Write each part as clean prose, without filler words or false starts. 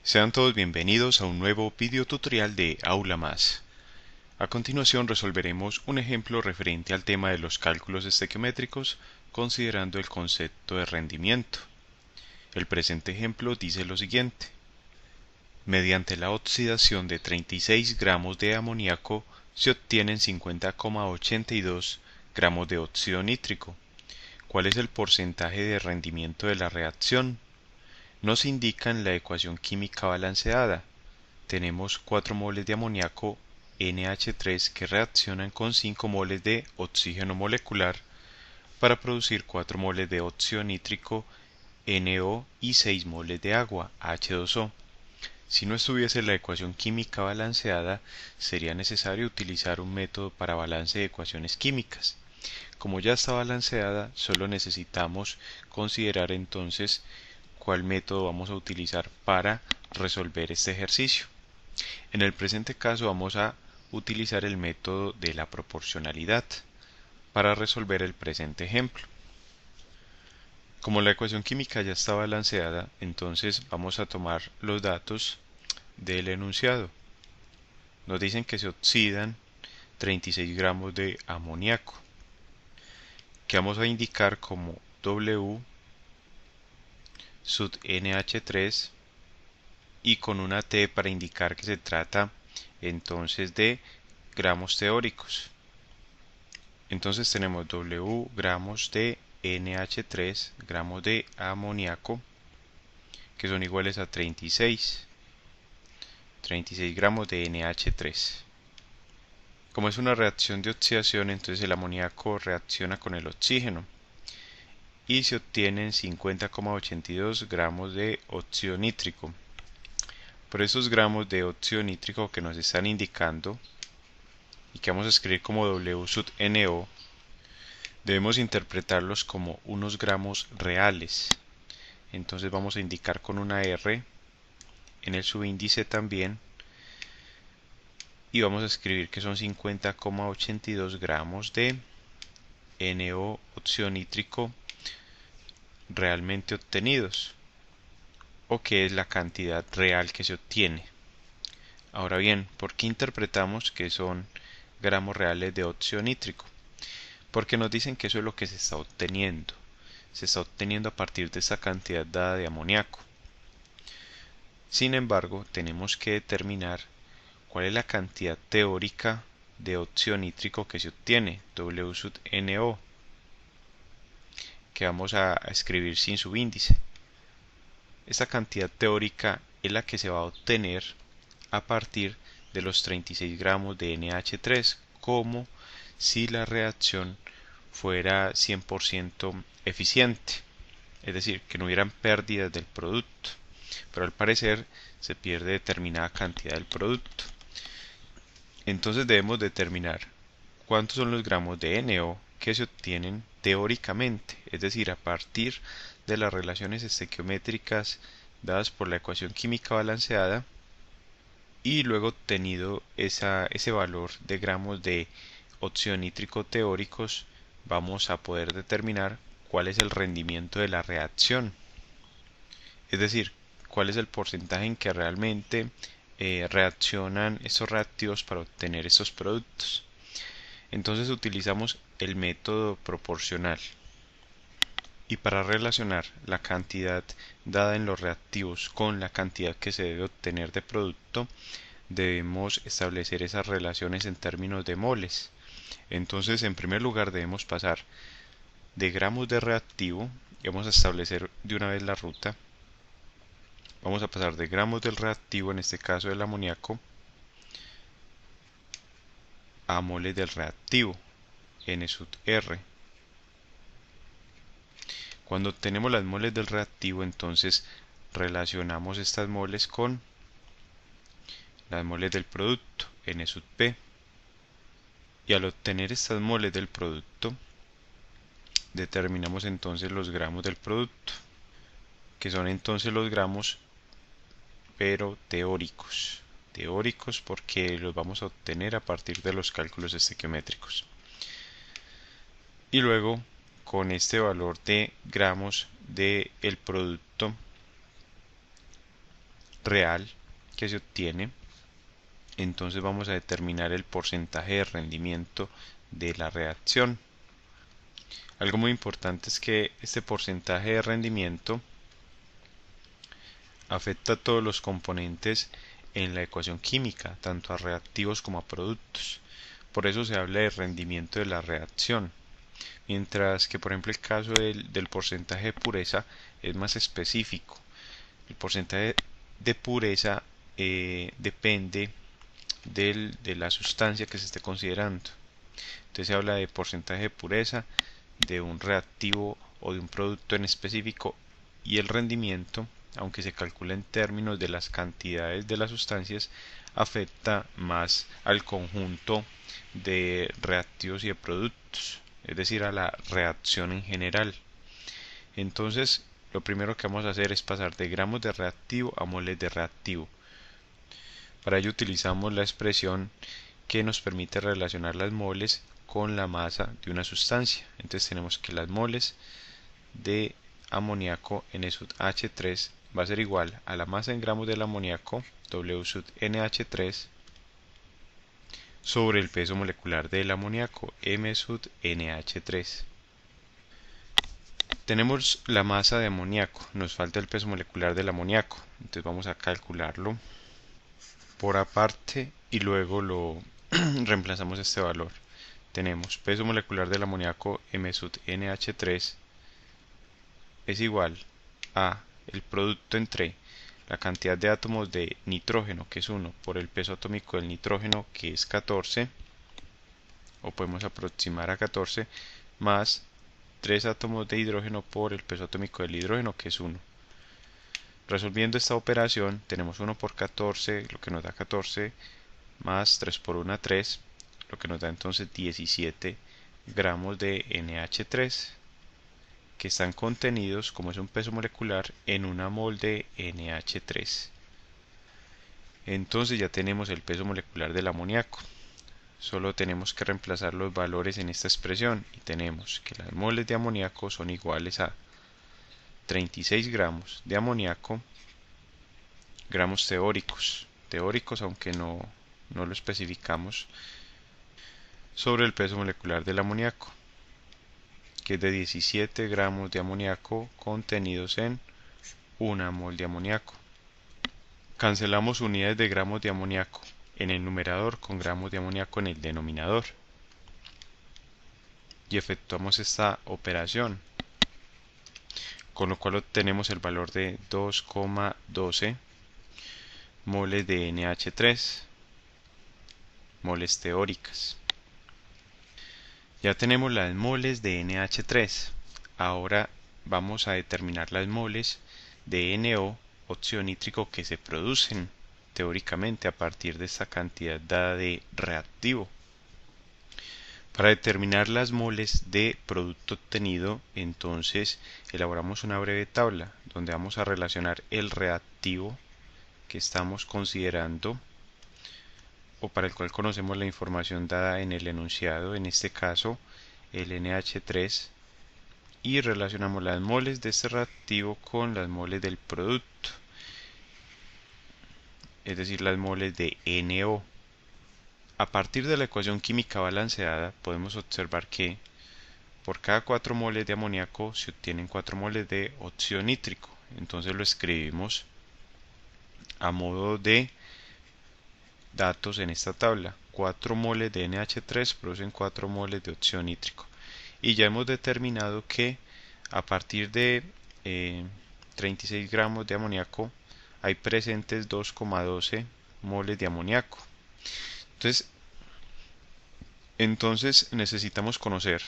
Sean todos bienvenidos a un nuevo video tutorial de Aula Más. A continuación resolveremos un ejemplo referente al tema de los cálculos estequiométricos considerando el concepto de rendimiento. El presente ejemplo dice lo siguiente. Mediante la oxidación de 36 gramos de amoníaco se obtienen 50,82 gramos de óxido nítrico. ¿Cuál es el porcentaje de rendimiento de la reacción? Nos indica en la ecuación química balanceada. Tenemos 4 moles de amoníaco NH3 que reaccionan con 5 moles de oxígeno molecular para producir 4 moles de óxido nítrico NO y 6 moles de agua H2O. Si no estuviese la ecuación química balanceada, sería necesario utilizar un método para balance de ecuaciones químicas. Como ya está balanceada, solo necesitamos considerar entonces cuál método vamos a utilizar para resolver este ejercicio. En el presente caso vamos a utilizar el método de la proporcionalidad para resolver el presente ejemplo. Como la ecuación química ya está balanceada, entonces vamos a tomar los datos del enunciado. Nos dicen que se oxidan 36 gramos de amoníaco, que vamos a indicar como W sub NH3 y con una T para indicar que se trata entonces de gramos teóricos. Entonces tenemos W gramos de NH3, gramos de amoníaco, que son iguales a 36 gramos de NH3. Como es una reacción de oxidación, entonces el amoníaco reacciona con el oxígeno y se obtienen 50,82 gramos de óxido nítrico. Por esos gramos de óxido nítrico que nos están indicando y que vamos a escribir como W sub NO, debemos interpretarlos como unos gramos reales. Entonces vamos a indicar con una R en el subíndice también y vamos a escribir que son 50,82 gramos de NO óxido nítrico realmente obtenidos, o que es la cantidad real que se obtiene. Ahora bien, ¿por qué interpretamos que son gramos reales de óxido nítrico? Porque nos dicen que eso es lo que se está obteniendo. Se está obteniendo a partir de esa cantidad dada de amoníaco. Sin embargo, tenemos que determinar cuál es la cantidad teórica de óxido nítrico que se obtiene, W sub NO, que vamos a escribir sin subíndice. Esta cantidad teórica es la que se va a obtener a partir de los 36 gramos de NH3, como si la reacción fuera 100% eficiente, es decir, que no hubieran pérdidas del producto, pero al parecer se pierde determinada cantidad del producto. Entonces debemos determinar cuántos son los gramos de NO que se obtienen teóricamente, es decir, a partir de las relaciones estequiométricas dadas por la ecuación química balanceada, y luego obtenido ese valor de gramos de óxido nítrico teóricos, vamos a poder determinar cuál es el rendimiento de la reacción, es decir, cuál es el porcentaje en que realmente reaccionan estos reactivos para obtener estos productos. Entonces utilizamos el método proporcional. Y para relacionar la cantidad dada en los reactivos con la cantidad que se debe obtener de producto, debemos establecer esas relaciones en términos de moles. Entonces, en primer lugar, debemos pasar de gramos de reactivo, y vamos a establecer de una vez la ruta. Vamos a pasar de gramos del reactivo, en este caso del amoníaco, a moles del reactivo, N sub R. Cuando obtenemos las moles del reactivo, entonces relacionamos estas moles con las moles del producto, N sub P. Y al obtener estas moles del producto, determinamos entonces los gramos del producto, que son entonces los gramos, pero teóricos. Teóricos porque los vamos a obtener a partir de los cálculos estequiométricos. Y luego, con este valor de gramos del producto, real que se obtiene, entonces vamos a determinar el porcentaje de rendimiento de la reacción. Algo muy importante es que este porcentaje de rendimiento afecta a todos los componentes en la ecuación química, tanto a reactivos como a productos. Por eso se habla de rendimiento de la reacción. Mientras que, por ejemplo, el caso del porcentaje de pureza es más específico. El porcentaje de pureza depende de la sustancia que se esté considerando. Entonces se habla de porcentaje de pureza de un reactivo o de un producto en específico, y el rendimiento, aunque se calcula en términos de las cantidades de las sustancias, afecta más al conjunto de reactivos y de productos, es decir, a la reacción en general. Entonces, lo primero que vamos a hacer es pasar de gramos de reactivo a moles de reactivo. Para ello utilizamos la expresión que nos permite relacionar las moles con la masa de una sustancia. Entonces tenemos que las moles de amoníaco N-H3 va a ser igual a la masa en gramos del amoníaco W-NH3 sobre el peso molecular del amoníaco M-NH3. Tenemos la masa de amoníaco, nos falta el peso molecular del amoníaco, entonces vamos a calcularlo por aparte y luego lo reemplazamos este valor. Tenemos peso molecular del amoníaco M-NH3 es igual a el producto entre la cantidad de átomos de nitrógeno, que es 1, por el peso atómico del nitrógeno, que es 14, o podemos aproximar a 14, más 3 átomos de hidrógeno por el peso atómico del hidrógeno, que es 1. Resolviendo esta operación, tenemos 1 por 14, lo que nos da 14, más 3 por 1, 3, lo que nos da entonces 17 gramos de NH3, que están contenidos, como es un peso molecular, en una mol de NH3. Entonces ya tenemos el peso molecular del amoníaco. Solo tenemos que reemplazar los valores en esta expresión y tenemos que las moles de amoníaco son iguales a 36 gramos de amoníaco, gramos teóricos aunque no lo especificamos, sobre el peso molecular del amoníaco, que es de 17 gramos de amoníaco contenidos en una mol de amoníaco. Cancelamos unidades de gramos de amoníaco en el numerador con gramos de amoníaco en el denominador y efectuamos esta operación, con lo cual obtenemos el valor de 2,12 moles de NH3, moles teóricas. Ya tenemos las moles de NH3. Ahora vamos a determinar las moles de NO, óxido nítrico, que se producen teóricamente a partir de esta cantidad dada de reactivo. Para determinar las moles de producto obtenido, entonces elaboramos una breve tabla donde vamos a relacionar el reactivo que estamos considerando o para el cual conocemos la información dada en el enunciado, en este caso el NH3, y relacionamos las moles de este reactivo con las moles del producto, es decir, las moles de NO. A partir de la ecuación química balanceada podemos observar que por cada 4 moles de amoníaco se obtienen 4 moles de óxido nítrico. Entonces lo escribimos a modo de datos en esta tabla. 4 moles de NH3 producen 4 moles de óxido nítrico. Y ya hemos determinado que a partir de 36 gramos de amoníaco hay presentes 2,12 moles de amoníaco. Entonces necesitamos conocer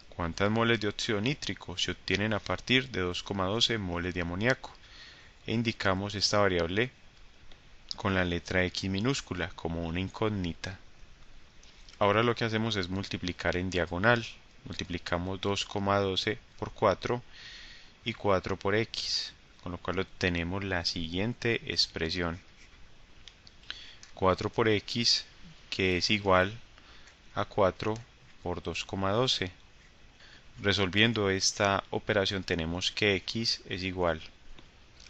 cuántas moles de óxido nítrico se obtienen a partir de 2,12 moles de amoníaco. E indicamos esta variable con la letra X minúscula como una incógnita. Ahora lo que hacemos es multiplicar en diagonal. Multiplicamos 2,12 por 4 y 4 por X, con lo cual obtenemos la siguiente expresión. 4 por X, que es igual a 4 por 2,12. Resolviendo esta operación tenemos que X es igual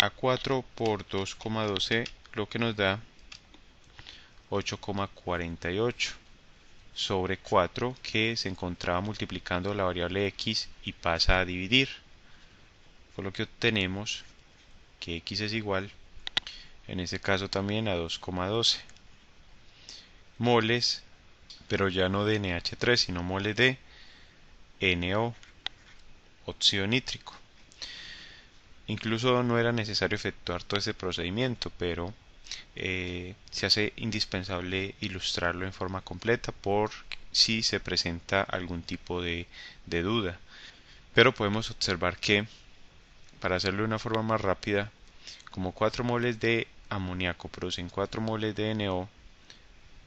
A4 por 2,12, lo que nos da 8,48 sobre 4, que se encontraba multiplicando la variable x y pasa a dividir, por lo que obtenemos que x es igual, en este caso también, a 2,12 moles, pero ya no de NH3, sino moles de NO, óxido nítrico. Incluso no era necesario efectuar todo este procedimiento, pero se hace indispensable ilustrarlo en forma completa por si se presenta algún tipo de duda. Pero podemos observar que, para hacerlo de una forma más rápida, como 4 moles de amoníaco producen 4 moles de NO,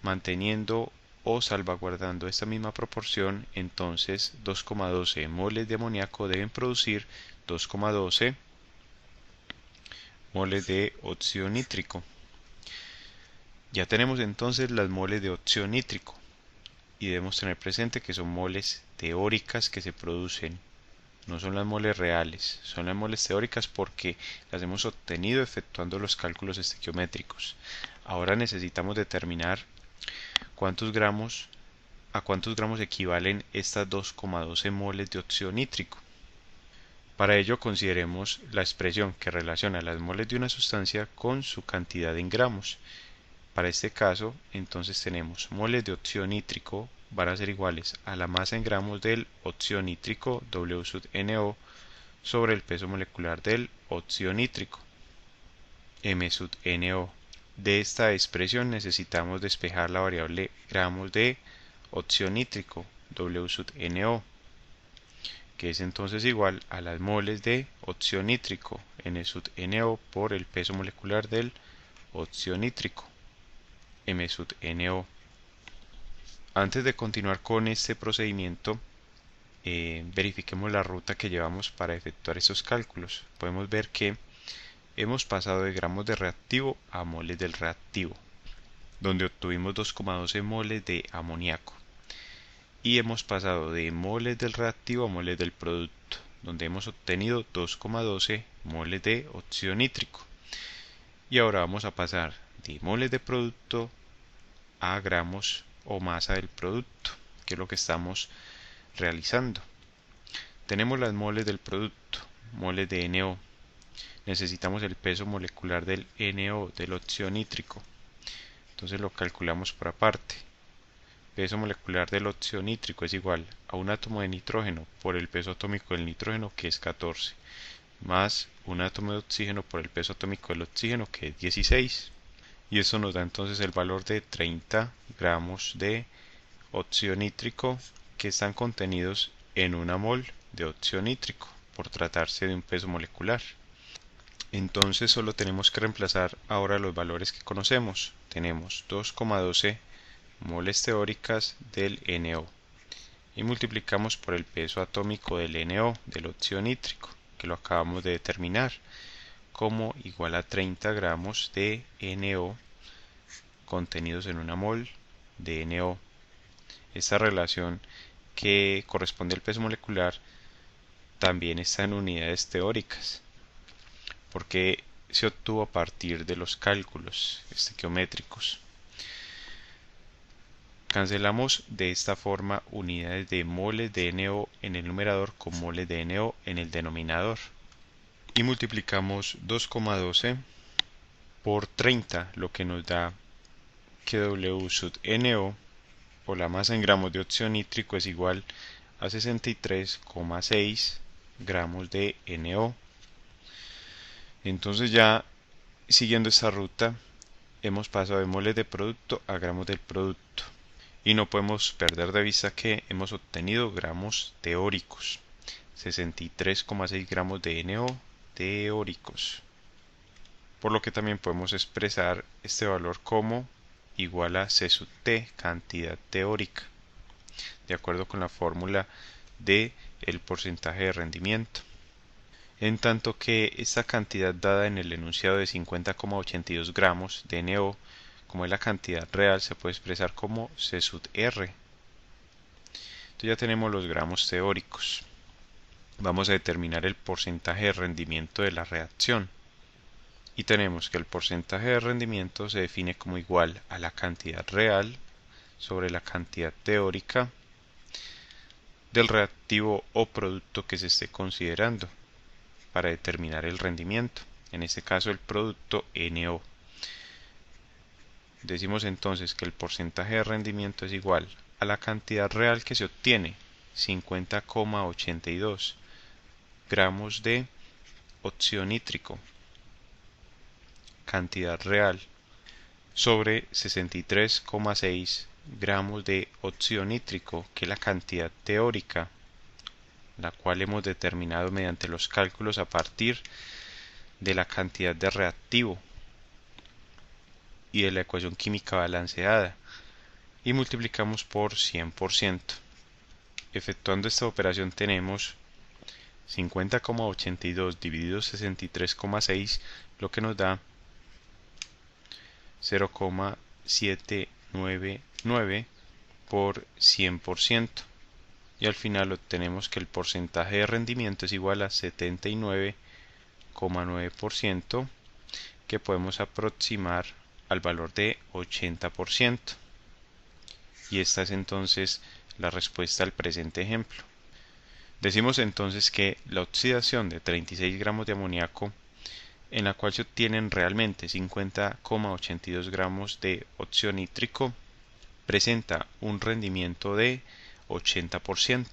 manteniendo o salvaguardando esta misma proporción, entonces 2,12 moles de amoníaco deben producir 2,12 moles de óxido nítrico. Ya tenemos entonces las moles de óxido nítrico y debemos tener presente que son moles teóricas que se producen, no son las moles reales, son las moles teóricas porque las hemos obtenido efectuando los cálculos estequiométricos. Ahora necesitamos determinar a cuántos gramos equivalen estas 2,12 moles de óxido nítrico. Para ello consideremos la expresión que relaciona las moles de una sustancia con su cantidad en gramos. Para este caso, entonces tenemos moles de óxido nítrico van a ser iguales a la masa en gramos del óxido nítrico W sub NO sobre el peso molecular del óxido nítrico M sub NO. De esta expresión necesitamos despejar la variable gramos de óxido nítrico W sub NO, que es entonces igual a las moles de óxido nítrico N sub NO por el peso molecular del óxido nítrico M sub NO. Antes de continuar con este procedimiento, verifiquemos la ruta que llevamos para efectuar estos cálculos. Podemos ver que hemos pasado de gramos de reactivo a moles del reactivo, donde obtuvimos 2,12 moles de amoníaco. Y hemos pasado de moles del reactivo a moles del producto, donde hemos obtenido 2,12 moles de óxido nítrico. Y ahora vamos a pasar de moles de producto a gramos o masa del producto, que es lo que estamos realizando. Tenemos las moles del producto, moles de NO. Necesitamos el peso molecular del NO, del óxido nítrico. Entonces lo calculamos por aparte. Peso molecular del óxido nítrico es igual a un átomo de nitrógeno por el peso atómico del nitrógeno, que es 14, más un átomo de oxígeno por el peso atómico del oxígeno, que es 16. Y eso nos da entonces el valor de 30 gramos de óxido nítrico que están contenidos en una mol de óxido nítrico, por tratarse de un peso molecular. Entonces solo tenemos que reemplazar ahora los valores que conocemos. Tenemos 2,12 moles teóricas del NO y multiplicamos por el peso atómico del NO, del óxido nítrico, que lo acabamos de determinar como igual a 30 gramos de NO contenidos en una mol de NO. Esta relación, que corresponde al peso molecular, también está en unidades teóricas, porque se obtuvo a partir de los cálculos estequiométricos. Cancelamos de esta forma unidades de moles de NO en el numerador con moles de NO en el denominador. Y multiplicamos 2,12 por 30, lo que nos da que W sub NO, o la masa en gramos de óxido nítrico, es igual a 63,6 gramos de NO. Entonces, ya siguiendo esta ruta, hemos pasado de moles de producto a gramos del producto. Y no podemos perder de vista que hemos obtenido gramos teóricos, 63,6 gramos de NO teóricos. Por lo que también podemos expresar este valor como igual a C sub T, cantidad teórica, de acuerdo con la fórmula de el porcentaje de rendimiento. En tanto que esta cantidad dada en el enunciado de 50,82 gramos de NO, como es la cantidad real, se puede expresar como C sub R. Entonces ya tenemos los gramos teóricos. Vamos a determinar el porcentaje de rendimiento de la reacción. y tenemos que el porcentaje de rendimiento se define como igual a la cantidad real sobre la cantidad teórica del reactivo o producto que se esté considerando para determinar el rendimiento, en este caso el producto NO. Decimos entonces que el porcentaje de rendimiento es igual a la cantidad real que se obtiene, 50,82 gramos de óxido nítrico, cantidad real, sobre 63,6 gramos de óxido nítrico, que es la cantidad teórica, la cual hemos determinado mediante los cálculos a partir de la cantidad de reactivo y de la ecuación química balanceada, y multiplicamos por 100%. Efectuando esta operación tenemos 50,82 dividido 63,6, lo que nos da 0,799 por 100%, y al final obtenemos que el porcentaje de rendimiento es igual a 79,9%, que podemos aproximar al valor de 80%. Y esta es entonces la respuesta al presente ejemplo. Decimos entonces que la oxidación de 36 gramos de amoníaco, en la cual se obtienen realmente 50,82 gramos de óxido nítrico, presenta un rendimiento de 80%.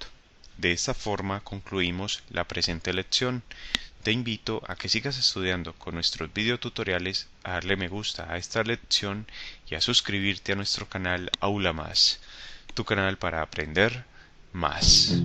De esta forma concluimos la presente lección. Te invito a que sigas estudiando con nuestros videotutoriales, a darle me gusta a esta lección y a suscribirte a nuestro canal Aula Más, tu canal para aprender más.